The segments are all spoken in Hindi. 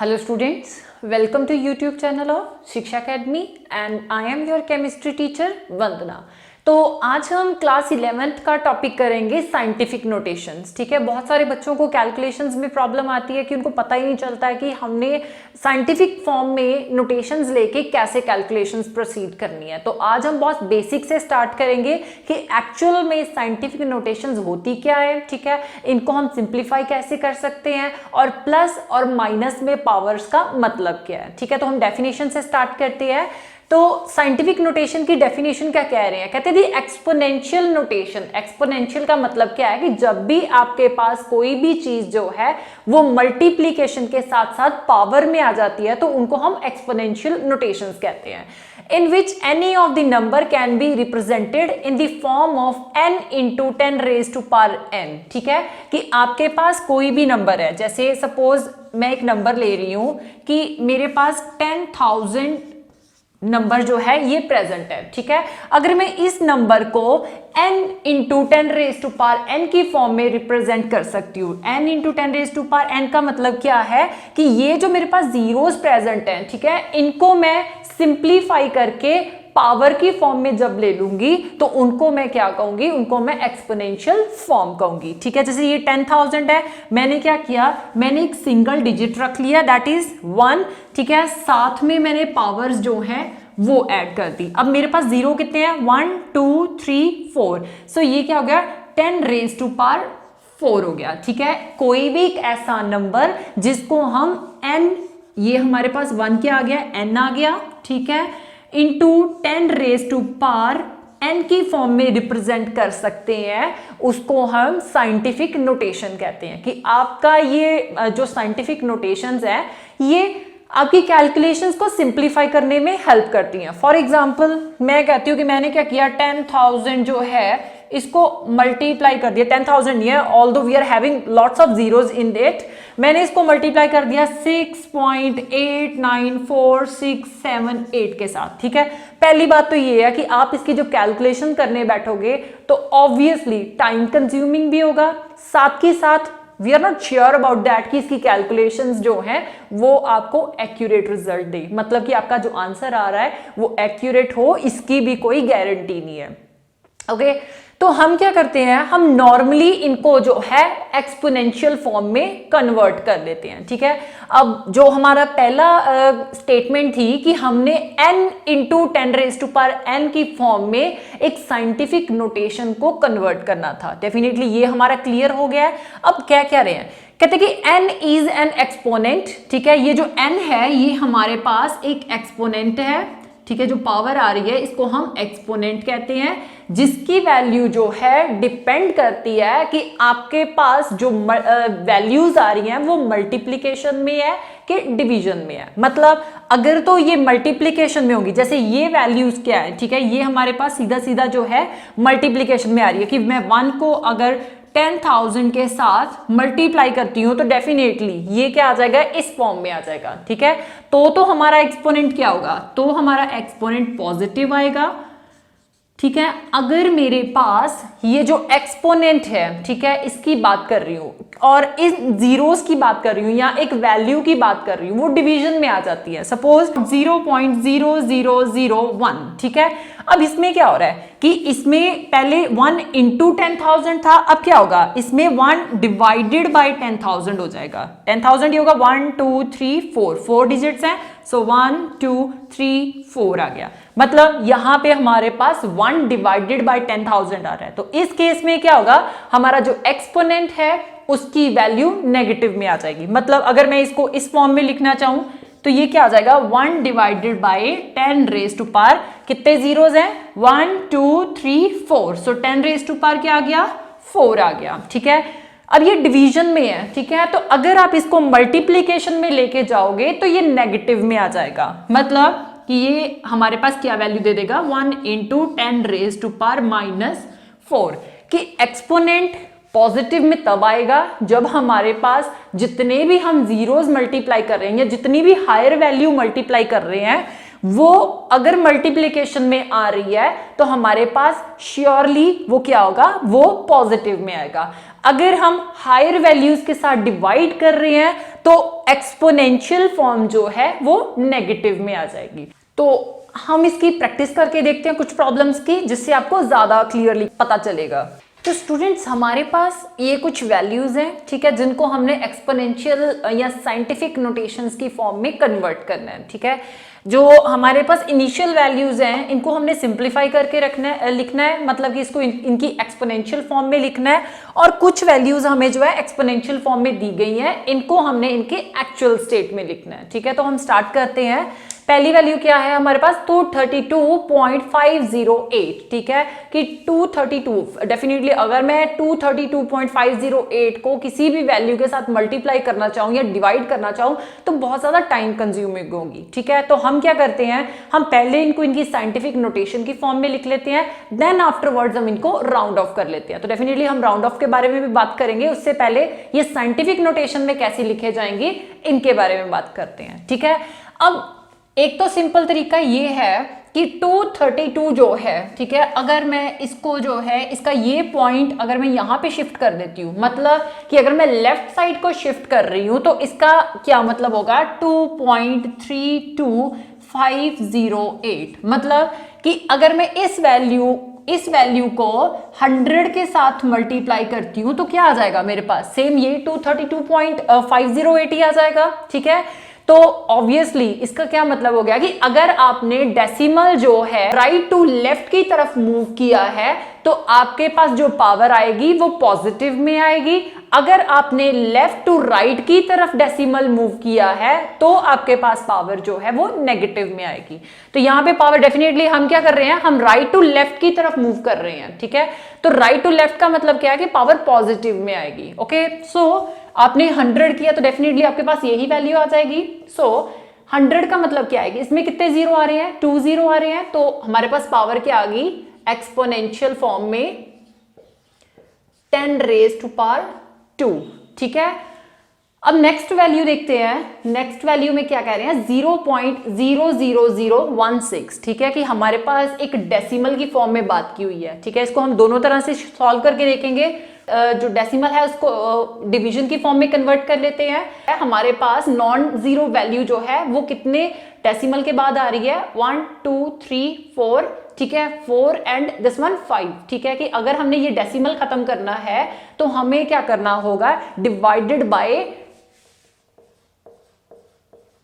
Hello students, welcome to YouTube channel of शिक्षा Academy and I am your chemistry teacher वंदना। तो आज हम क्लास 11th का टॉपिक करेंगे साइंटिफिक नोटेशंस। ठीक है, बहुत सारे बच्चों को कैलकुलेशंस में प्रॉब्लम आती है कि उनको पता ही नहीं चलता है कि हमने साइंटिफिक फॉर्म में नोटेशंस लेके कैसे कैलकुलेशंस प्रोसीड करनी है। तो आज हम बहुत बेसिक से स्टार्ट करेंगे कि एक्चुअल में साइंटिफिक नोटेशंस होती क्या है। ठीक है, इनको हम सिंप्लीफाई कैसे कर सकते हैं और प्लस और माइनस में पावर्स का मतलब क्या है। ठीक है, तो हम डेफिनेशन से स्टार्ट करते हैं। तो साइंटिफिक नोटेशन की डेफिनेशन क्या कह रहे हैं, कहते हैं एक्सपोनेंशियल नोटेशन। एक्सपोनेंशियल का मतलब क्या है कि जब भी आपके पास कोई भी चीज जो है वो मल्टीप्लीकेशन के साथ साथ पावर में आ जाती है तो उनको हम एक्सपोनेंशियल नोटेशंस कहते हैं। in which any of the number can be represented in the form of n into 10 raised to power n। ठीक है, कि आपके पास कोई भी नंबर है, जैसे सपोज मैं एक नंबर ले रही हूं कि मेरे पास 10,000 नंबर जो है ये प्रेजेंट है। ठीक है, अगर मैं इस नंबर को n into 10 raise to power n की फॉर्म में रिप्रेजेंट कर सकती हूँ। n into 10 raise to power n का मतलब क्या है कि ये जो मेरे पास जीरोस प्रेजेंट हैं, ठीक है, इनको मैं सिंप्लीफाई करके पावर की फॉर्म में जब ले लूंगी तो उनको मैं क्या कहूंगी, उनको मैं एक्सपोनेंशियल फॉर्म कहूंगी। ठीक है, जैसे ये 10,000 है, मैंने क्या किया, मैंने एक सिंगल डिजिट रख लिया दैट इज 1। ठीक है, साथ में मैंने पावर्स जो हैं वो ऐड कर दी। अब मेरे पास जीरो कितने हैं, 1 2 3 4। सो ये क्या हो गया, 10 रेज टू पावर 4 हो गया। ठीक है, कोई भी एक ऐसा नंबर जिसको हम n, ये हमारे पास 1 क्या आ गया, n आ गया। ठीक है, into 10 raise to power n की फॉर्म में रिप्रेजेंट कर सकते हैं, उसको हम साइंटिफिक नोटेशन कहते हैं। कि आपका ये जो साइंटिफिक नोटेशंस है ये आपकी कैलकुलेशंस को सिंप्लीफाई करने में हेल्प करती हैं। फॉर एग्जांपल मैं कहती हूँ कि मैंने क्या किया, 10,000 जो है इसको मल्टीप्लाई कर दिया। 10,000 नहीं है, although we are having lots of zeros in it, मैंने इसको मल्टीप्लाई कर दिया 6.894678 के साथ। ठीक है, पहली बात तो ये है कि आप इसकी जो कैलकुलेशन करने बैठोगे तो ऑब्वियसली टाइम कंज्यूमिंग भी होगा, साथ ही साथ we are not sure about that कि इसकी कैलकुलेशंस जो हैं वो आपको एक्यूरेट रिजल्ट दे, मतलब कि आपका जो आंसर आ रहा है वो एक्यूरेट हो, इसकी भी कोई गारंटी नहीं है। ओके, तो हम क्या करते हैं, हम नॉर्मली इनको जो है एक्सपोनेंशियल फॉर्म में कन्वर्ट कर लेते हैं। ठीक है, अब जो हमारा पहला स्टेटमेंट थी कि हमने n into 10 raise to power n की फॉर्म में एक साइंटिफिक नोटेशन को कन्वर्ट करना था। डेफिनेटली ये हमारा क्लियर हो गया है। अब क्या कह रहे हैं, कहते हैं कि n इज एन एक्सपोनेंट। ठीक है, ये जो n है ये हमारे पास एक एक्सपोनेंट है। ठीक है, जो पावर आ रही है इसको हम एक्सपोनेंट कहते हैं, जिसकी वैल्यू जो है डिपेंड करती है कि आपके पास जो वैल्यूज आ रही हैं वो मल्टीप्लिकेशन में है कि डिवीजन में है। मतलब अगर तो ये मल्टीप्लिकेशन में होगी, जैसे ये वैल्यूज क्या है, ठीक है, ये हमारे पास सीधा सीधा जो है मल्टीप्लिकेशन में आ रही है कि मैं 1 को अगर 10,000 के साथ मल्टीप्लाई करती हूं तो डेफिनेटली ये क्या आ जाएगा, इस फॉर्म में आ जाएगा। ठीक है, तो हमारा एक्सपोनेंट क्या होगा, तो हमारा एक्सपोनेंट पॉजिटिव आएगा। ठीक है, अगर मेरे पास ये जो एक्सपोनेंट है, ठीक है, इसकी बात कर रही हूं और इस जीरोस की बात कर रही हूं या एक वैल्यू की बात कर रही हूं, वो डिवीजन में आ जाती है। सपोज 0.0001। ठीक है, अब इसमें क्या हो रहा है कि इसमें पहले 1 इंटू 10,000 था, अब क्या होगा, इसमें 1 डिवाइडेड बाय 10,000 हो जाएगा। 10,000 ये होगा 1 2 3 4 डिजिट्स हैं, सो 1 2 3 4 आ गया। मतलब यहां पे हमारे पास 1 डिवाइडेड बाय 10,000 आ रहा है। तो इस केस में क्या होगा, हमारा जो एक्सपोनेंट है उसकी वैल्यू नेगेटिव में आ जाएगी। मतलब अगर मैं इसको इस फॉर्म में लिखना चाहूं तो ये क्या आ जाएगा, 1 divided by 10 raise to power, कितने जीरोस हैं, 1 2 3 4, सो 10 रेज टू पावर क्या आ गया, 4 आ गया। ठीक है, अब ये डिवीजन में है। ठीक है, तो अगर आप इसको मल्टीप्लीकेशन में लेके जाओगे तो ये नेगेटिव में आ जाएगा। मतलब कि ये हमारे पास क्या वैल्यू दे देगा, 1 इंटू 10 रेज टू पावर -4, कि एक्सपोनेंट पॉजिटिव में तब आएगा जब हमारे पास जितने भी हम जीरोस मल्टीप्लाई कर रहे हैं या जितनी भी हायर वैल्यू मल्टीप्लाई कर रहे हैं वो अगर मल्टीप्लिकेशन में आ रही है तो हमारे पास श्योरली वो क्या होगा, वो पॉजिटिव में आएगा। अगर हम हायर वैल्यूज के साथ डिवाइड कर रहे हैं तो एक्सपोनेंशियल फॉर्म जो है वो नेगेटिव में आ जाएगी। तो हम इसकी प्रैक्टिस करके देखते हैं कुछ प्रॉब्लम्स की, जिससे आपको ज्यादा क्लियरली पता चलेगा। तो स्टूडेंट्स, हमारे पास ये कुछ वैल्यूज हैं, ठीक है, जिनको हमने एक्सपोनेंशियल या साइंटिफिक नोटेशंस की फॉर्म में कन्वर्ट करना है, ठीक है। जो हमारे पास इनिशियल वैल्यूज हैं इनको हमने सिंप्लीफाई करके लिखना है, मतलब कि इसको इनकी एक्सपोनेंशियल फॉर्म में लिखना है, और कुछ वैल्यूज हमें जो है एक्सपोनेंशियल फॉर्म में दी गई हैं, इनको हमने इनके एक्चुअल स्टेट में लिखना है, ठीक है। तो हम स्टार्ट करते हैं। पहली वैल्यू क्या है हमारे पास 232.508, ठीक है, कि 232 डेफिनेटली अगर मैं 232.508 को किसी भी वैल्यू के साथ मल्टीप्लाई करना चाहूं या डिवाइड करना चाहूं तो बहुत ज्यादा टाइम कंज्यूमिंग होगी, ठीक है। तो हम क्या करते हैं, हम पहले इनको इनकी साइंटिफिक नोटेशन की फॉर्म में लिख लेते हैं, देन आफ्टरवर्ड्स हम इनको राउंड ऑफ कर लेते हैं। तो डेफिनेटली हम राउंड ऑफ के बारे में भी बात करेंगे, उससे पहले ये साइंटिफिक नोटेशन में कैसे लिखे जाएंगे इनके बारे में बात करते हैं, ठीक है। अब एक तो सिंपल तरीका ये है कि 232 जो है, ठीक है, अगर मैं इसको जो है इसका ये पॉइंट अगर मैं यहां पे शिफ्ट कर देती हूं, मतलब कि अगर मैं लेफ्ट साइड को शिफ्ट कर रही हूं तो इसका क्या मतलब होगा 2.32508, मतलब कि अगर मैं इस वैल्यू को 100 के साथ मल्टीप्लाई करती हूं तो क्या आ जाएगा मेरे पास, सेम ये 232.508 ही आ जाएगा, ठीक है। तो ऑब्वियसली इसका क्या मतलब हो गया कि अगर आपने डेसिमल जो है राइट टू लेफ्ट की तरफ मूव किया है तो आपके पास जो पावर आएगी वो पॉजिटिव में आएगी। अगर आपने लेफ्ट टू राइट की तरफ डेसिमल मूव किया है तो आपके पास पावर जो है वो नेगेटिव में आएगी। तो यहां पे पावर डेफिनेटली हम क्या कर रहे हैं, हम राइट टू लेफ्ट की तरफ मूव कर रहे हैं, ठीक है। तो राइट टू लेफ्ट का मतलब क्या है कि पावर पॉजिटिव में आएगी। ओके, सो आपने 100 किया तो डेफिनेटली आपके पास यही वैल्यू आ जाएगी। सो 100 का मतलब क्या आएगी, इसमें कितने जीरो आ रहे हैं, 2 जीरो आ रहे हैं, तो हमारे पास पावर क्या आ गई एक्सपोनेंशियल फॉर्म में 10 रेज टू पावर 2, ठीक है। अब नेक्स्ट वैल्यू देखते हैं। नेक्स्ट वैल्यू में क्या कह रहे हैं 0.00016, ठीक है, कि हमारे पास एक डेसिमल की फॉर्म में बात की हुई है, ठीक है। इसको हम दोनों तरह से सॉल्व करके देखेंगे। जो डेसिमल है उसको डिवीजन की फॉर्म में कन्वर्ट कर लेते हैं। हमारे पास नॉन जीरो वैल्यू जो है वो कितने डेसिमल के बाद आ रही है 1 2 3 4, ठीक है, 4 एंड दिस वन 5, ठीक है, कि अगर हमने ये डेसिमल खत्म करना है तो हमें क्या करना होगा, डिवाइडेड बाय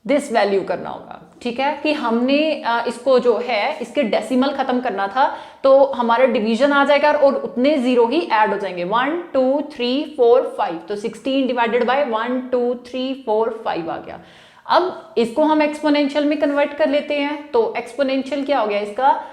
दिस वैल्यू करना होगा, ठीक है, कि हमने इसको जो है इसके डेसिमल खत्म करना था तो हमारा डिवीजन आ जाएगा और उतने जीरो ही ऐड हो जाएंगे 1 2 3 4 5, तो 16 डिवाइडेड बाय 1 2 3 4 5 आ गया। अब इसको हम एक्सपोनेंशियल में कन्वर्ट कर लेते हैं, तो एक्सपोनेंशियल क्या हो गया इसका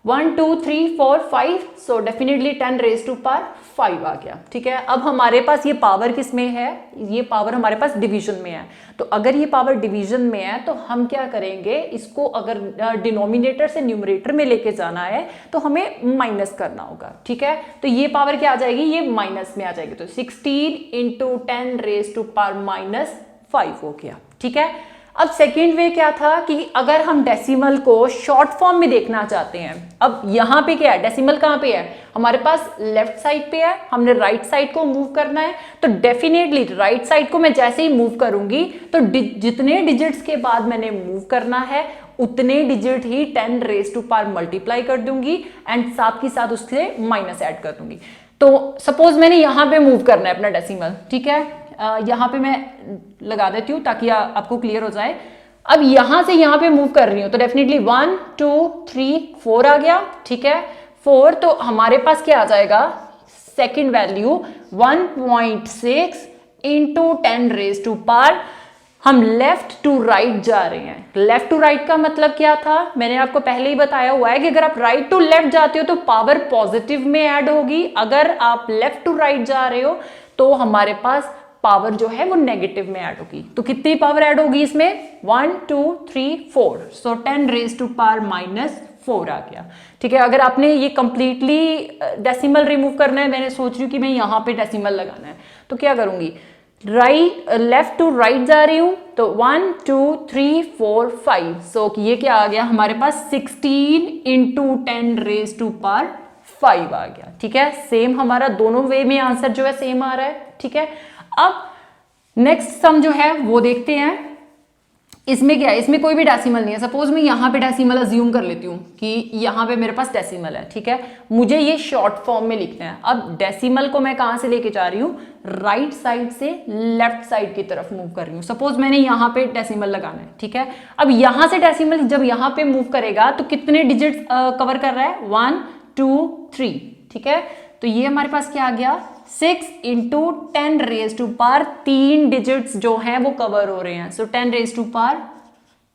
1 2 3 4 5, so definitely 10 raise to power 5 आ गया, ठीक है। अब हमारे पास ये पावर किस में है, ये पावर हमारे पास डिवीजन में है। तो अगर ये पावर डिवीजन में है तो हम क्या करेंगे, इसको अगर डिनोमिनेटर से न्यूमरेटर में लेके जाना है तो हमें माइनस करना होगा, ठीक है। तो ये पावर क्या आ जाएगी, ये माइनस में आ जाएगी, तो 16 इंटू 10 रेज टू पावर -5 हो गया, ठीक है। अब सेकेंड वे क्या था कि अगर हम डेसिमल को शॉर्ट फॉर्म में देखना चाहते हैं, अब यहां पे क्या है, डेसिमल कहां पे है, हमारे पास लेफ्ट साइड पे है, हमने राइट साइड को मूव करना है, तो डेफिनेटली राइट साइड को मैं जैसे ही मूव करूंगी तो जितने डिजिट्स के बाद मैंने मूव करना है उतने डिजिट ही 10 रेज टू पावर मल्टीप्लाई कर दूंगी एंड साथ ही साथ उससे माइनस ऐड कर दूंगी। तो सपोज मैंने यहां पे मूव करना है अपना डेसिमल, ठीक है, यहां पे मैं लगा देती हूं ताकि आपको क्लियर हो जाए। अब यहां से यहां पे मूव कर रही हूं तो डेफिनेटली 1 2 3 4 आ गया, ठीक है, 4, तो हमारे पास क्या आ जाएगा second value 1.6 into 10 raise to power, हम लेफ्ट टू राइट जा रहे हैं। लेफ्ट टू राइट का मतलब क्या था, मैंने आपको पहले ही बताया हुआ है कि अगर आप राइट टू लेफ्ट जाते हो तो पावर पॉजिटिव में ऐड होगी, अगर आप लेफ्ट टू राइट जा रहे हो तो हमारे पास पावर जो है वो नेगेटिव में ऐड होगी। तो कितनी पावर ऐड होगी इसमें 1 2 3 4, सो 10 रेज टू पावर -4 आ गया, ठीक है। अगर आपने ये कंप्लीटली डेसिमल रिमूव करना है, मैंने सोच रही हूँ कि मैं यहाँ पे डेसिमल लगाना है, तो क्या करूंगी, लेफ्ट टू राइट जा रही हूं तो 1 2 3 4 5, सो ये क्या आ गया हमारे पास 16 इंटू 10 रेज टू पावर 5 आ गया। ठीक है, सेम हमारा दोनों वे में आंसर जो है सेम आ रहा है। ठीक है, अब नेक्स्ट सम जो है वो देखते हैं। इसमें क्या है, इसमें कोई भी डेसिमल नहीं है। सपोज मैं यहाँ पे डेसिमल अज्यूम कर लेती हूँ कि यहाँ पे मेरे पास डेसिमल है। ठीक है, मुझे ये शॉर्ट फॉर्म में लिखना है। अब डेसिमल को मैं कहाँ से लेके जा रही हूँ, राइट साइड से लेफ्ट साइड की तरफ मूव कर रही हूँ। सपोज मैंने यहाँ पे डेसिमल लगाना है। ठीक है, अब यहाँ से डेसिमल जब यहाँ पे मूव करेगा तो कितने डिजिट कवर कर रहा है, 1 2 3। ठीक है, तो ये हमारे पास क्या आ गया, 6 into 10 raise to power 3 digits जो हैं वो कवर हो रहे हैं। सो 10 रेज टू पावर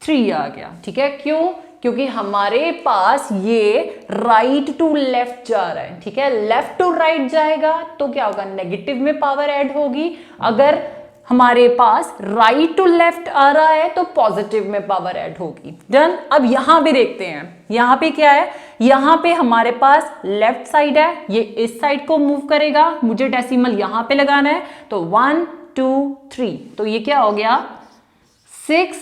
3 आ गया। ठीक है, क्यों, क्योंकि हमारे पास ये राइट टू लेफ्ट जा रहा है। ठीक है, लेफ्ट टू राइट जाएगा तो क्या होगा, नेगेटिव में पावर ऐड होगी। अगर हमारे पास राइट टू लेफ्ट आ रहा है तो पॉजिटिव में पावर ऐड होगी। डन। अब यहां भी देखते हैं, यहां पे क्या है, यहां पे हमारे पास लेफ्ट साइड है, ये इस साइड को मूव करेगा, मुझे डेसिमल यहां पे लगाना है। तो 1 2 3, तो ये क्या हो गया, 6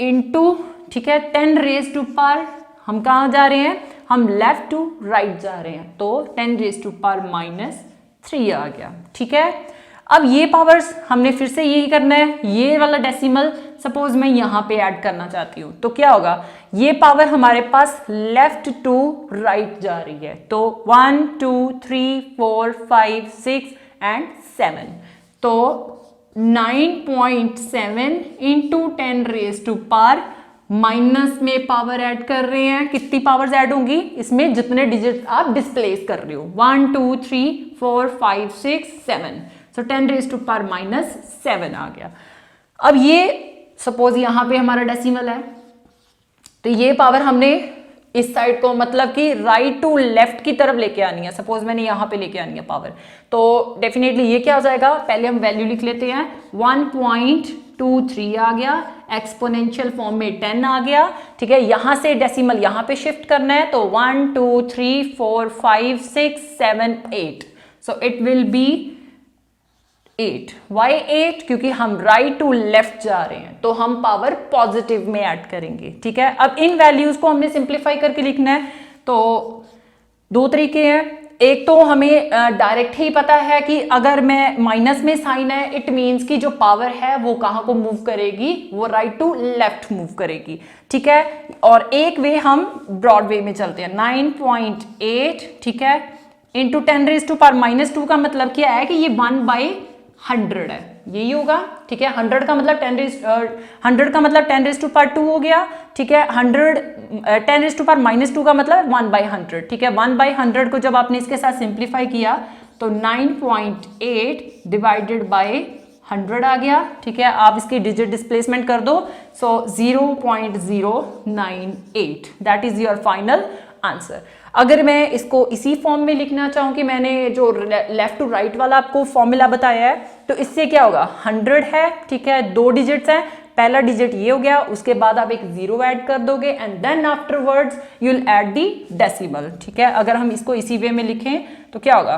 इंटू, ठीक है, 10 रेज टू पावर, हम कहां जा रहे हैं, हम लेफ्ट टू राइट जा रहे हैं, तो 10 रेज टू पावर -3 आ गया। ठीक है, अब ये पावर्स हमने फिर से यही करना है। ये वाला डेसिमल सपोज मैं यहाँ पे ऐड करना चाहती हूँ तो क्या होगा, ये पावर हमारे पास लेफ्ट टू राइट जा रही है। तो 1 2 3 4 5 6 एंड 7, तो 9.7 into 10 raise to power minus में पावर ऐड कर रहे हैं। कितनी पावर्स ऐड होंगी इसमें, जितने डिजिट आप डिस्प्लेस कर रहे हो, 1 2 3 4 5 6 7, सो 10 रेज टू पावर -7 आ गया। अब ये सपोज यहां पे हमारा डेसिमल है, तो ये पावर हमने इस साइड को मतलब कि राइट टू लेफ्ट की तरफ लेके आनी है। सपोज मैंने यहां पे लेके आनी है पावर, तो डेफिनेटली ये क्या हो जाएगा, पहले हम वैल्यू लिख लेते हैं, 1.23 आ गया, एक्सपोनेंशियल फॉर्म में 10 आ गया। ठीक है, यहां से डेसिमल यहां पे शिफ्ट करना है, तो 1 2 3 4 5 6 7 8, so it will be 8। Why 8, क्योंकि हम राइट टू लेफ्ट जा रहे हैं तो हम पावर पॉजिटिव में ऐड करेंगे। ठीक है, अब इन वैल्यूज को हमने सिंप्लीफाई करके लिखना है। तो दो तरीके हैं, एक तो हमें डायरेक्ट ही पता है कि अगर मैं माइनस में साइन है, इट मींस कि जो पावर है वो कहां को मूव करेगी, वो राइट टू लेफ्ट मूव करेगी। ठीक है, और एक वे हम ब्रॉड वे में चलते हैं, 9.8, ठीक है, इंटू 10 रेज टू पावर -2 का मतलब क्या है कि ये 1/100 है, यही होगा। ठीक है, 100 का मतलब 10 रेज टू पावर 2 हो गया। ठीक है, 10 रेज टू पावर -2 का मतलब 1/100। ठीक है, 1/100 को जब आपने इसके साथ सिंप्लीफाई किया तो 9.8 डिवाइडेड बाय 100 आ गया। ठीक है, आप इसकी डिजिट डिस्प्लेसमेंट कर दो, सो 0.098, that is your final answer. अगर मैं इसको इसी फॉर्म में लिखना चाहूँ कि मैंने जो लेफ्ट टू राइट वाला आपको फॉर्मूला बताया है, तो इससे क्या होगा, 100 है। ठीक है, 2 डिजिट्स हैं, पहला डिजिट ये हो गया, उसके बाद आप एक 0 ऐड कर दोगे and then afterwards you will add the decimal. ठीक है, अगर हम इसको इसी वे में लिखें तो क्या होगा,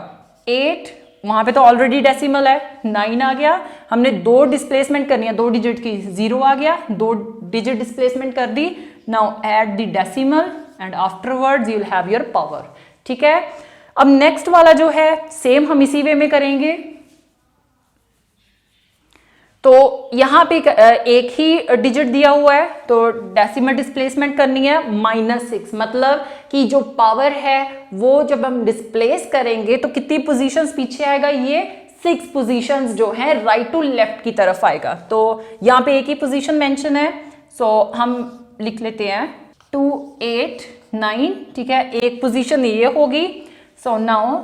8, वहां पे तो ऑलरेडी डेसिमल है, 9 आ गया, हमने 2 डिस्प्लेसमेंट करनी है, 2 डिजिट की, 0 आ गया, 2 डिजिट डिस्प्लेसमेंट कर दी, now add the decimal and afterwards you will have your power. ठीक है, अब नेक्स्ट वाला जो है सेम हम इसी वे में करेंगे। तो यहां पे एक ही डिजिट दिया हुआ है, तो डेसिमल डिस्प्लेसमेंट करनी है -6, मतलब कि जो पावर है वो जब हम डिस्प्लेस करेंगे तो कितनी पोजीशंस पीछे आएगा, ये 6 पोजीशंस जो है राइट टू लेफ्ट की तरफ आएगा। तो यहाँ पे एक ही पोजीशन मेंशन है, सो हम लिख लेते हैं 2 8 9। ठीक है, एक पोजीशन ये होगी, सो नाउ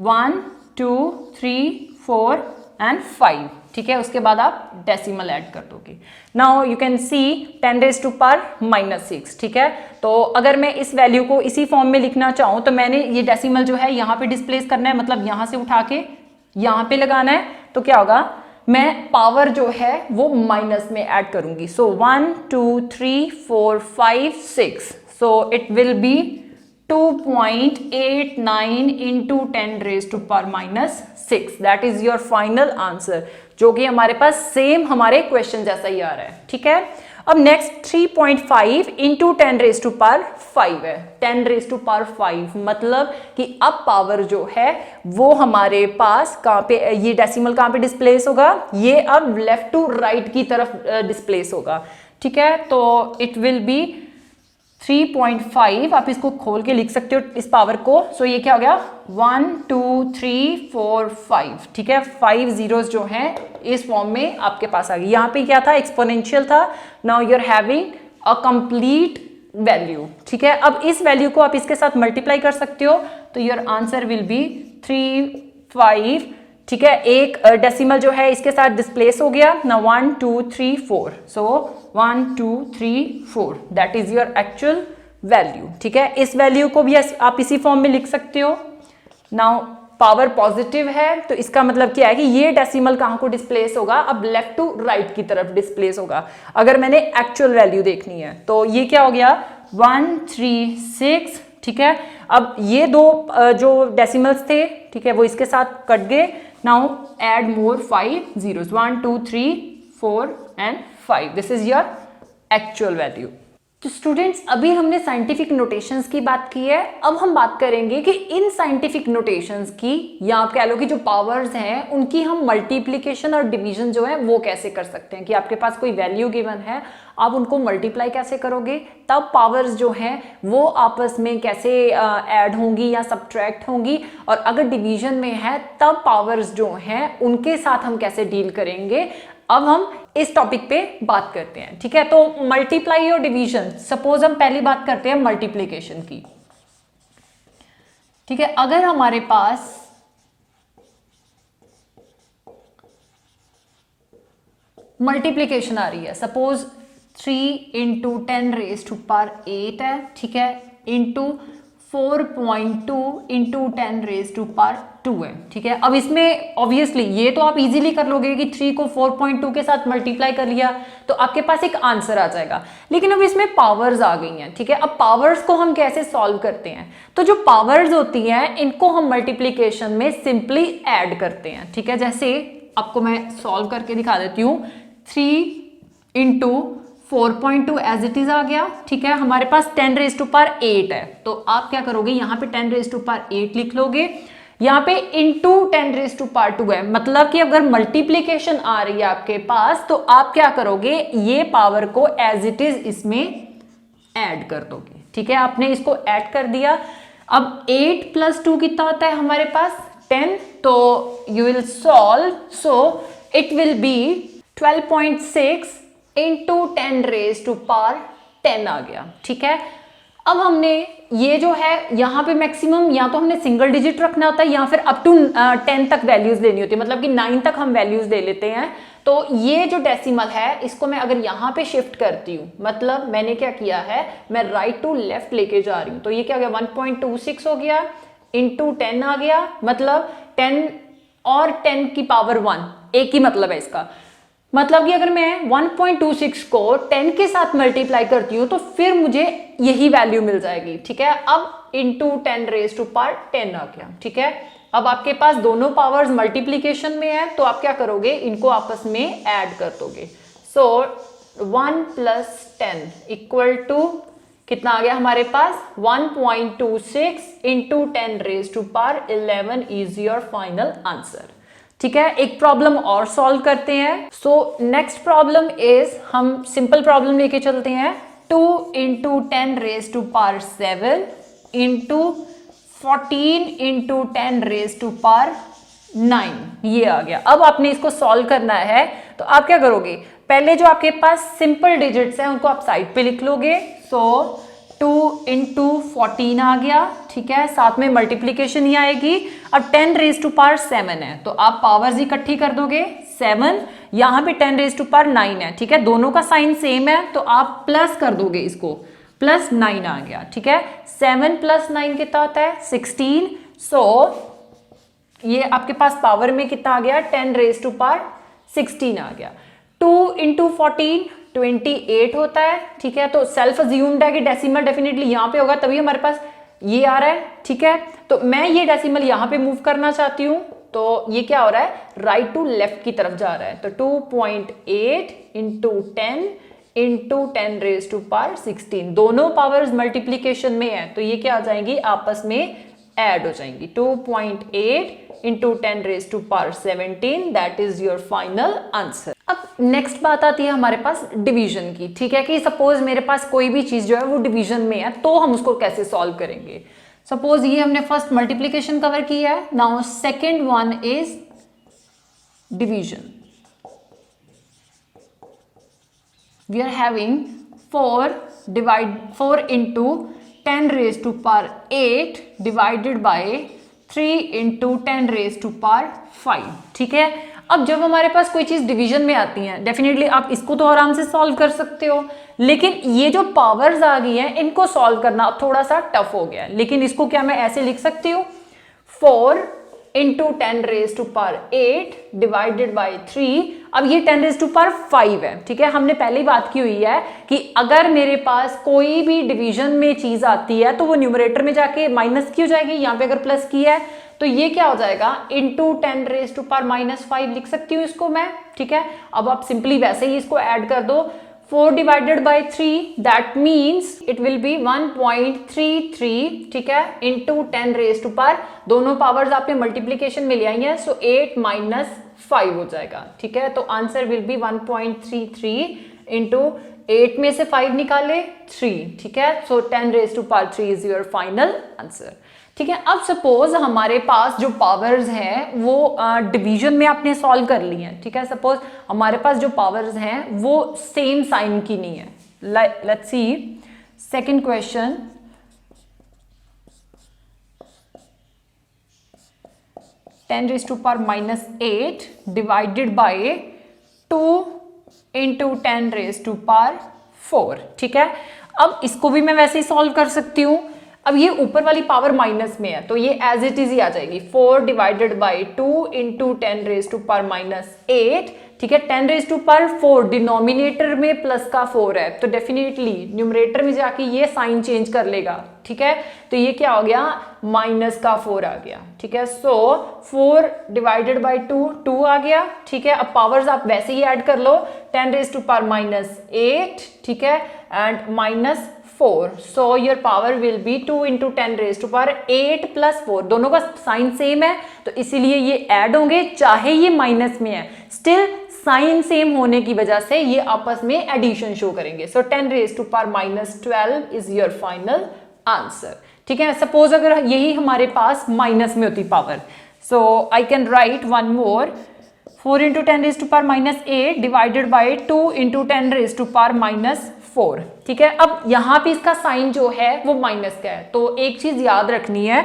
1 2 3 4 एंड 5। ठीक है, उसके बाद आप डेसिमल ऐड कर दोगे। Now you can see 10 raise to power -6। ठीक है, तो अगर मैं इस वैल्यू को इसी फॉर्म में लिखना चाहूँ तो मैंने ये डेसिमल जो है यहाँ पे डिस्प्लेस करना है, मतलब यहाँ से उठा के यहाँ पे लगाना है। तो क्या होगा, मैं पावर जो है वो माइनस में ऐड करूंगी, so 1 2 3 4 5 6, so it will be 2.89 into 10 raise to power minus 6, that is your final answer, जो कि हमारे पास सेम हमारे क्वेश्चन जैसा ही आ रहा है। ठीक है, अब next 3.5 into 10 raise to power 5 है। 10 रेज टू पावर 5 मतलब कि अब पावर जो है वो हमारे पास कहाँ पे, ये डेसिमल कहाँ पे डिस्प्लेस होगा, ये अब लेफ्ट टू राइट की तरफ डिस्प्लेस होगा। ठीक है, तो इट विल बी 3.5, आप इसको खोल के लिख सकते हो इस पावर को। सो ये क्या हो गया, 1 2 3 4 5। ठीक है, 5 जीरोस जो हैं इस फॉर्म में आपके पास आ गई। यहाँ पे क्या था, एक्सपोनेंशियल था। Now you are having a complete value. ठीक है, अब इस वैल्यू को आप इसके साथ मल्टीप्लाई कर सकते हो, तो योर आंसर विल बी 3 5। ठीक है, एक डेसिमल जो है इसके साथ डिस्प्लेस हो गया ना, 1 2 3 4। सो 1 2 3 4, that is your actual value. ठीक है, इस वैल्यू को भी आप इसी फॉर्म में लिख सकते हो। नाउ पावर पॉजिटिव है तो इसका मतलब क्या है कि ये डेसिमल कहाँ को डिस्प्लेस होगा, अब लेफ्ट टू राइट की तरफ डिस्प्लेस होगा। अगर मैंने एक्चुअल वैल्यू देखनी है तो ये क्या हो गया, 1 3 6। ठीक है, अब ये दो जो डेसिमल्स थे, ठीक है, वो इसके साथ कट गए। Now add more 5 zeros, 1 2 3 4 and 5, this is your actual value. तो स्टूडेंट्स, अभी हमने साइंटिफिक नोटेशंस की बात की है, अब हम बात करेंगे कि इन साइंटिफिक नोटेशंस की, या आप कह लो कि जो पावर्स हैं उनकी हम मल्टीप्लिकेशन और डिवीजन जो है वो कैसे कर सकते हैं। कि आपके पास कोई वैल्यू गिवन है, आप उनको मल्टीप्लाई कैसे करोगे, तब पावर्स जो हैं वो आपस में कैसे ऐड होंगी या सब्ट्रैक्ट होंगी, और अगर डिवीजन में है तब पावर्स जो हैं उनके साथ हम कैसे डील करेंगे, अब हम इस टॉपिक पे बात करते हैं। ठीक है, तो मल्टीप्लाई और डिवीजन, सपोज हम पहली बात करते हैं मल्टीप्लिकेशन की। ठीक है, अगर हमारे पास मल्टीप्लिकेशन आ रही है, suppose 3 into 10 raise to power 8 है। ठीक है, into 4.2 into 10 raise to power 2 है। ठीक है, अब इसमें ऑब्वियसली ये तो आप इजीली कर लोगे कि 3 को 4.2 के साथ मल्टीप्लाई कर लिया तो आपके पास एक आंसर आ जाएगा। लेकिन अब इसमें पावर्स आ गई हैं। ठीक है, अब पावर्स को हम कैसे सॉल्व करते हैं, तो जो पावर्स होती हैं इनको हम मल्टीप्लिकेशन में सिंपली ऐड करते हैं। ठीक है, जैसे आपको मैं सॉल्व करके दिखा देती हूँ। 3 इंटू 4.2 एज इट इज आ गया। ठीक है, हमारे पास 10 रेज टू पावर 8 है, तो आप क्या करोगे, यहाँ पे 10 रेज टू पावर 8 लिख लोगे, यहाँ पे इंटू 10 रेज टू पावर 2 है। मतलब कि अगर मल्टीप्लिकेशन आ रही है आपके पास तो आप क्या करोगे, ये पावर को एज इट इज इसमें ऐड कर दोगे। ठीक है, आपने इसको ऐड कर दिया। अब 8 प्लस 2 कितना होता है हमारे पास, 10। तो you will solve, so it will be 12.6 into 10 raise to power 10 आ गया। ठीक है, अब हमने ये जो है यहाँ पे मैक्सिमम या तो हमने सिंगल डिजिट रखना होता है या फिर अप टू 10 तक वैल्यूज लेनी होती है, मतलब कि 9 तक हम वैल्यूज ले लेते हैं। तो ये जो डेसिमल है इसको मैं अगर यहाँ पे शिफ्ट करती हूँ, मतलब मैंने क्या किया है, मैं राइट टू लेफ्ट लेके जा रही हूँ, तो ये क्या हो गया, 1.26 हो गया, इंटू 10 आ गया, मतलब 10 और 10 की पावर 1, एक ही मतलब है इसका। मतलब कि अगर मैं 1.26 को 10 के साथ मल्टीप्लाई करती हूँ तो फिर मुझे यही वैल्यू मिल जाएगी। ठीक है, अब इंटू 10 रेज टू पावर 10 आ गया। ठीक है, अब आपके पास दोनों पावर्स मल्टीप्लिकेशन में है तो आप क्या करोगे, इनको आपस में ऐड कर दोगे। सो 1 प्लस 10 इक्वल टू कितना आ गया हमारे पास, 1.26 into 10 raise to power 11 is your final answer. ठीक है, एक प्रॉब्लम और सॉल्व करते हैं। सो नेक्स्ट प्रॉब्लम इज, हम सिंपल प्रॉब्लम लेके चलते हैं। 2 into 10 raise to power 7 into 14 into 10 raise to power 9, ये आ गया। अब आपने इसको सॉल्व करना है तो आप क्या करोगे, पहले जो आपके पास सिंपल डिजिट्स हैं उनको आप साइड पे लिख लोगे। सो 2 इंटू 14 आ गया। ठीक है, साथ में मल्टीप्लीकेशन ही आएगी। अब 10 रेज टू पावर 7 है तो आप पावर्स इकट्ठी कर दोगे, 7, यहाँ पे 10 रेज टू पावर 9 है। ठीक है, दोनों का साइन सेम है तो आप प्लस कर दोगे इसको, प्लस 9 आ गया। ठीक है, 7 प्लस 9 कितना होता है, 16। सो ये आपके पास पावर में कितना आ गया, 10 रेज टू पावर 16 आ गया। 2 इंटू 14 28 होता है। ठीक है, तो सेल्फ अज्यूम्ड है कि डेसिमल डेफिनेटली यहाँ पे होगा, तभी हमारे पास ये आ रहा है, ठीक है। तो मैं ये डेसिमल यहाँ पे मूव करना चाहती हूँ, तो ये क्या हो रहा है, राइट टू लेफ्ट की तरफ जा रहा है। तो 2.8 into 10 into 10 raise to power 16, दोनों पावर्स मल्टीप्लीकेशन में है, तो ये क्या आ जाएंगी, आपस में ऐड हो जाएंगी। 2.8 into 10 raise to power 17, that is your final answer. अब नेक्स्ट बात आती है हमारे पास डिवीजन की, ठीक है, कि सपोज मेरे पास कोई भी चीज जो है वो डिवीजन में है, तो हम उसको कैसे सॉल्व करेंगे। सपोज ये हमने फर्स्ट मल्टीप्लीकेशन कवर किया है, now second one is division. We are having 4 into 10 raise to power 8 divided by 3 into 10 raise to power 5, ठीक है। अब जब हमारे पास कोई चीज डिवीजन में आती है, डेफिनेटली आप इसको तो आराम से सॉल्व कर सकते हो, लेकिन ये जो पावर्स आ गई हैं इनको सॉल्व करना थोड़ा सा टफ हो गया है। लेकिन इसको क्या मैं ऐसे लिख सकती हूँ, 4 into 10 raise to power 8 divided by 3। अब ये 10 रेज टू पावर 5 है, ठीक है। हमने पहले ही बात की हुई है कि अगर मेरे पास कोई भी डिवीजन में चीज आती है तो वो न्यूमरेटर में जाके माइनस की हो जाएगी, यहाँ पे अगर प्लस की है तो ये क्या हो जाएगा, इंटू 10 रेज टू पावर -5 लिख सकती हूँ इसको मैं, ठीक है। अब आप सिंपली वैसे ही इसको ऐड कर दो, 4 divided by 3, that means it will B 1.33, ठीक है, इंटू 10 रेज टू पावर, दोनों पावर्स आपने मल्टीप्लीकेशन में ले आई हैं, सो 8 - 5 हो जाएगा, ठीक है। तो आंसर विल बी 1.33 इंटू 8 में से 5 निकाले 3, ठीक है। So 10 raise to power 3 is your final answer, ठीक है। अब सपोज हमारे पास जो पावर्स हैं वो डिवीजन में आपने सॉल्व कर ली हैं, ठीक है। सपोज हमारे पास जो पावर्स हैं वो सेम साइन की नहीं है। Let's see second question. Ten raise to power -8 divided by 2 into 10 raise to power 4, ठीक है। अब इसको भी मैं वैसे ही सॉल्व कर सकती हूँ। अब ये ऊपर वाली पावर माइनस में है तो ये एज इट इज ही आ जाएगी, 4 divided by 2 into 10 raise to power -8, ठीक है। 10 रेज टू पावर 4 डिनोमिनेटर में प्लस का 4 है, तो डेफिनेटली न्यूमरेटर में जाके ये साइन चेंज कर लेगा, ठीक है। तो ये क्या हो गया, माइनस का 4 आ गया, ठीक है। सो 4 डिवाइडेड बाई 2 आ गया, ठीक है। अब पावर्स आप वैसे ही ऐड कर लो, 10 रेज टू पावर -8, ठीक है, and -4, so your power will be 2 into 10 raised to power 8 plus 4, दोनों का साइन सेम है तो इसीलिए ये ऐड होंगे, चाहे ये माइनस में है, स्टिल साइन सेम होने की वजह से ये आपस में एडिशन शो करेंगे। सो 10 raised to power -12 is your final answer, ठीक है। सपोज अगर यही हमारे पास माइनस में होती power, so I can write one more, 4 into 10 raised to power -8 divided by 2 into 10 raised to power -4, ठीक है। अब यहां पे इसका साइन जो है वो माइनस का है, तो एक चीज याद रखनी है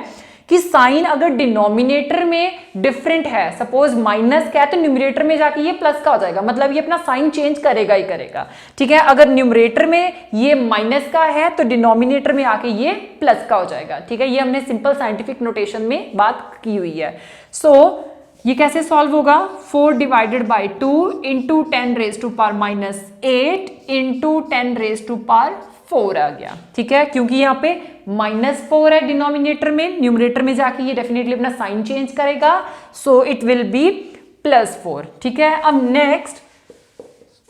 कि साइन अगर डिनोमिनेटर में डिफरेंट है, सपोज माइनस का है तो न्यूमरेटर में जाके ये प्लस का हो जाएगा, मतलब ये अपना साइन चेंज करेगा ही करेगा, ठीक है। अगर न्यूमरेटर में ये माइनस का है तो डिनोमिनेटर में आके ये प्लस का हो जाएगा, ठीक है। ये हमने सिंपल साइंटिफिक नोटेशन में बात की हुई है। सो ये कैसे सॉल्व होगा, 4 divided by 2 into 10 raise to power -8 into 10 raise to power 4 आ गया, ठीक है। क्योंकि यहाँ पे -4 है डिनोमिनेटर में, न्यूमरेटर में जाके ये डेफिनेटली अपना साइन चेंज करेगा, सो इट विल बी +4, ठीक है। अब नेक्स्ट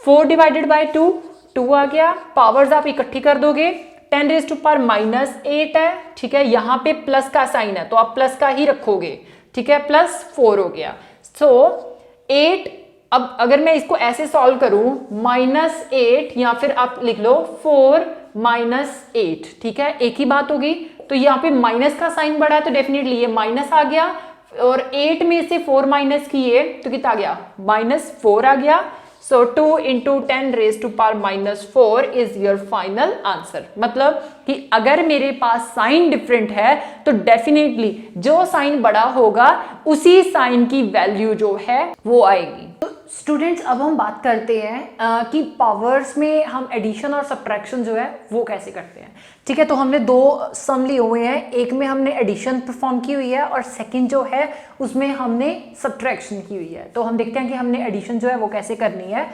4 डिवाइडेड बाई 2 आ गया, पावर्स आप इकट्ठी कर दोगे, 10 रेज टू पावर -8 है, ठीक है। यहाँ पे प्लस का साइन है तो आप प्लस का ही रखोगे, ठीक है, +4 हो गया। सो 8, अब अगर मैं इसको ऐसे सॉल्व करूं, -8 या फिर आप लिख लो 4 - 8, ठीक है, एक ही बात होगी। तो यहाँ पे माइनस का साइन बढ़ा है तो डेफिनेटली ये माइनस आ गया, और 8 में से 4 माइनस किए तो कितना आ गया, -4 आ गया। So 2 into 10 raise to power -4 is your final answer. मतलब कि अगर मेरे पास साइन डिफरेंट है तो डेफिनेटली जो साइन बड़ा होगा उसी साइन की वैल्यू जो है वो आएगी। तो स्टूडेंट्स अब हम बात करते हैं कि पावर्स में हम एडिशन और सब्ट्रैक्शन जो है वो कैसे करते हैं, ठीक है। तो हमने 2 सम लिए हुए हैं, एक में हमने एडिशन परफॉर्म की हुई है और सेकंड जो है उसमें हमने सब्ट्रैक्शन की हुई है। तो हम देखते हैं कि हमने एडिशन जो है वो कैसे करनी है।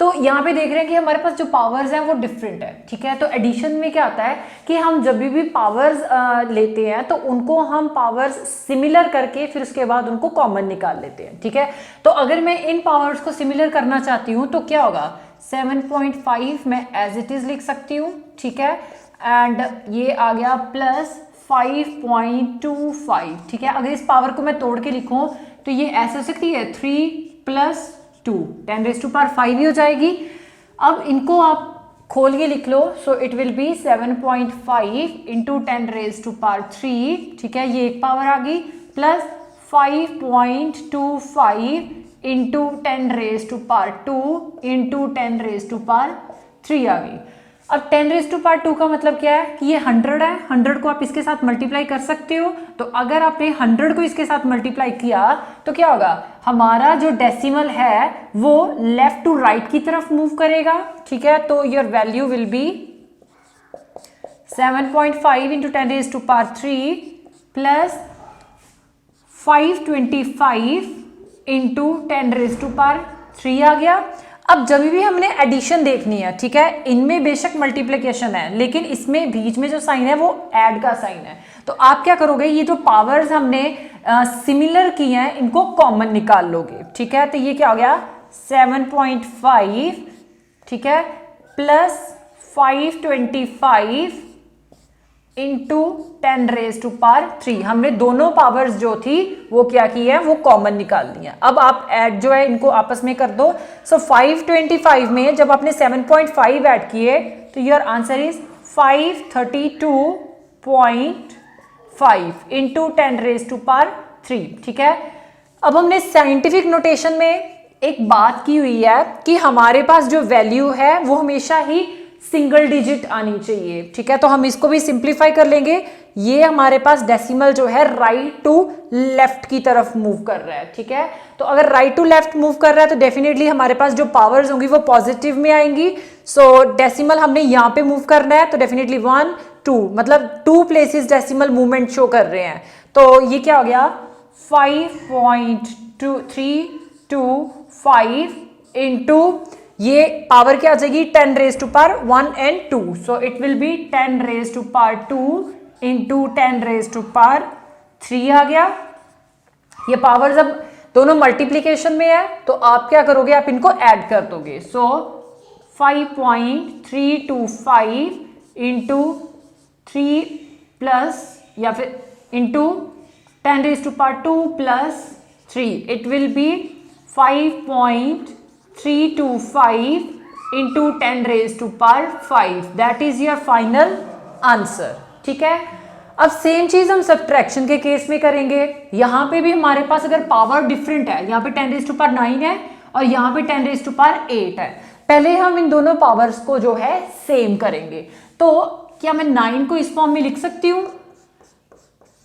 तो यहाँ पे देख रहे हैं कि हमारे पास जो पावर्स हैं वो डिफरेंट है, ठीक है। तो एडिशन में क्या आता है कि हम जब भी पावर्स लेते हैं तो उनको हम पावर्स सिमिलर करके फिर उसके बाद उनको कॉमन निकाल लेते हैं, ठीक है। तो अगर मैं इन पावर्स को सिमिलर करना चाहती हूँ तो क्या होगा, 7.5 मैं एज इट इज लिख सकती हूँ, ठीक है। एंड ये आ गया प्लस 5.25, ठीक है। अगर इस पावर को मैं तोड़ के लिखूं तो ये ऐसे हो सकती है 3 + 2 10⁵ ही हो जाएगी। अब इनको आप खोल के लिख लो, so it will be 7.5 into 10⁵, ठीक है, ये एक पावर आ गई, प्लस 5.25 इंटू 10⁵ इंटू 10⁵ आ गई। अब 10⁵ का मतलब क्या है कि ये 100 है, 100 को आप इसके साथ मल्टीप्लाई कर सकते हो। तो अगर आपने 100 को इसके साथ मल्टीप्लाई किया तो क्या होगा, हमारा जो डेसिमल है वो लेफ्ट टू राइट की तरफ मूव करेगा, ठीक है। तो your value will be 7.5 into 10⁵ plus 525 into 10⁵ आ गया। अब जब भी हमने एडिशन देखनी है, ठीक है, इनमें बेशक मल्टीप्लिकेशन है लेकिन इसमें बीच में जो साइन है वो ऐड का साइन है। तो आप क्या करोगे, ये जो पावर्स हमने सिमिलर की हैं इनको कॉमन निकाल लोगे, ठीक है। तो ये क्या हो गया 7.5, ठीक है, प्लस 525 इंटू 10⁵, हमने दोनों पावर्स जो थी वो क्या की है, वो कॉमन निकाल दी है। अब आप ऐड जो है इनको आपस में कर दो। सो 525 में जब आपने 7.5 ऐड किए तो योर आंसर इज 532.5 इंटू 10⁵, ठीक है। अब हमने साइंटिफिक नोटेशन में एक बात की हुई है कि हमारे पास जो वैल्यू है वो हमेशा ही सिंगल डिजिट आनी चाहिए, ठीक है। तो हम इसको भी सिंप्लीफाई कर लेंगे। ये हमारे पास डेसिमल जो है राइट टू लेफ्ट की तरफ मूव कर रहा है, ठीक है। तो अगर राइट टू लेफ्ट मूव कर रहा है तो डेफिनेटली हमारे पास जो पावर्स होंगी वो पॉजिटिव में आएंगी। सो डेसिमल हमने यहाँ पे मूव करना है तो डेफिनेटली 1 2 मतलब 2 प्लेसेस डेसिमल मूवमेंट शो कर रहे हैं। तो ये क्या हो गया 5.325 इंटू ये पावर क्या आ जाएगी 10⁻1 and 2, so it will B 10⁻2 into 10⁻3 आ गया। ये पावर जब दोनों मल्टीप्लीकेशन में है तो आप क्या करोगे, आप इनको ऐड कर दोगे। सो 5.325 इंटू 3 प्लस या फिर into 10⁻2 plus 3, it will B 5.325 into 10⁵, that is your final answer, ठीक है। अब सेम चीज हम सब्ट्रैक्शन के केस में करेंगे। यहां पे भी हमारे पास अगर पावर डिफरेंट है, यहाँ पे 10⁻9 है और यहाँ पे 10⁻8 है, पहले हम इन दोनों पावर्स को जो है सेम करेंगे। तो क्या मैं 9 को इस फॉर्म में लिख सकती हूँ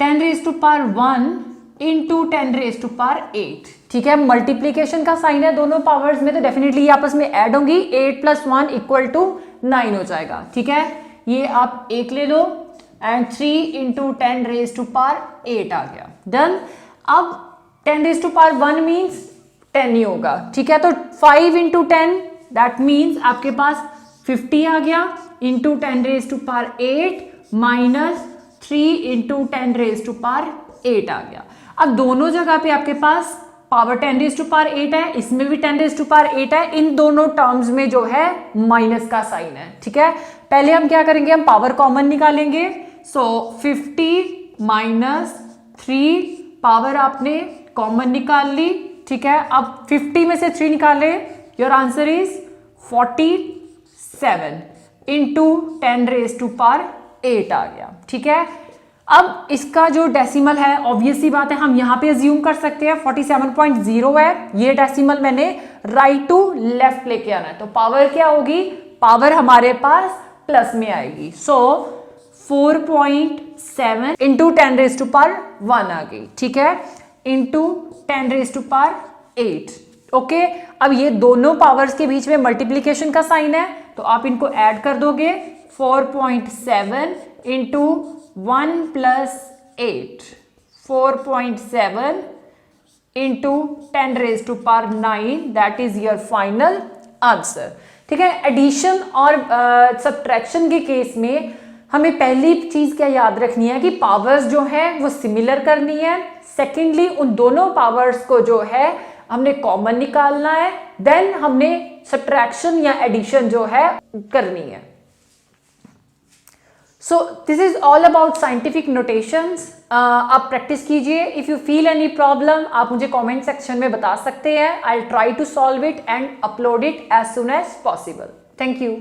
10⁻1 इंटू 10⁻8, ठीक है। मल्टीप्लीकेशन का साइन है दोनों पावर्स में तो डेफिनेटली ये आपस में ऐड होंगी, 8 + 1 = 9 हो जाएगा, ठीक है। ये आप 1 ले लो एंड 3 इंटू 10⁻8 आ गया, डन। अब 10⁻1 मीन्स 10 ही होगा, ठीक है। तो 5 इंटू 10 दैट मीन्स आपके पास 50 आ गया इंटू 10⁻8 माइनस 3 इंटू 10⁻8 आ गया। अब दोनों जगह पे आपके पास पावर 10⁻8 है, इसमें भी 10⁻8 है, इन दोनों टर्म्स में जो है माइनस का साइन है, ठीक है। पहले हम क्या करेंगे, हम पावर कॉमन निकालेंगे। सो 50 माइनस 3 पावर आपने कॉमन निकाल ली, ठीक है। अब 50 में से 3 निकाले, योर आंसर इज 47 इंटू 10⁻8 आ गया, ठीक है। अब इसका जो डेसिमल है ऑब्वियस सी बात है हम यहाँ पे अज्यूम कर सकते हैं 47.0 है, ये डेसिमल मैंने राइट टू लेफ्ट लेके आना है। तो पावर क्या होगी, पावर हमारे पास प्लस में आएगी। सो 4.7 इंटू 10⁻1 आ गई, ठीक है, इंटू 10⁻8, ओके। अब ये दोनों पावर्स के बीच में मल्टीप्लीकेशन का साइन है तो आप इनको ऐड कर दोगे। 4.7 into 1 + 8, 4.7 into 10⁻9, that is your final answer. ठीक है, एडिशन और सब्ट्रैक्शन के केस में हमें पहली चीज क्या याद रखनी है कि पावर्स जो है वो सिमिलर करनी है। सेकेंडली उन दोनों पावर्स को जो है हमने कॉमन निकालना है, देन हमने सब्ट्रैक्शन या एडिशन जो है करनी है। So this is all about scientific notations. आप प्रैक्टिस कीजिए। If you feel any problem आप मुझे कमेंट सेक्शन में बता सकते हैं। I will try to solve it and upload it as soon as possible. Thank you.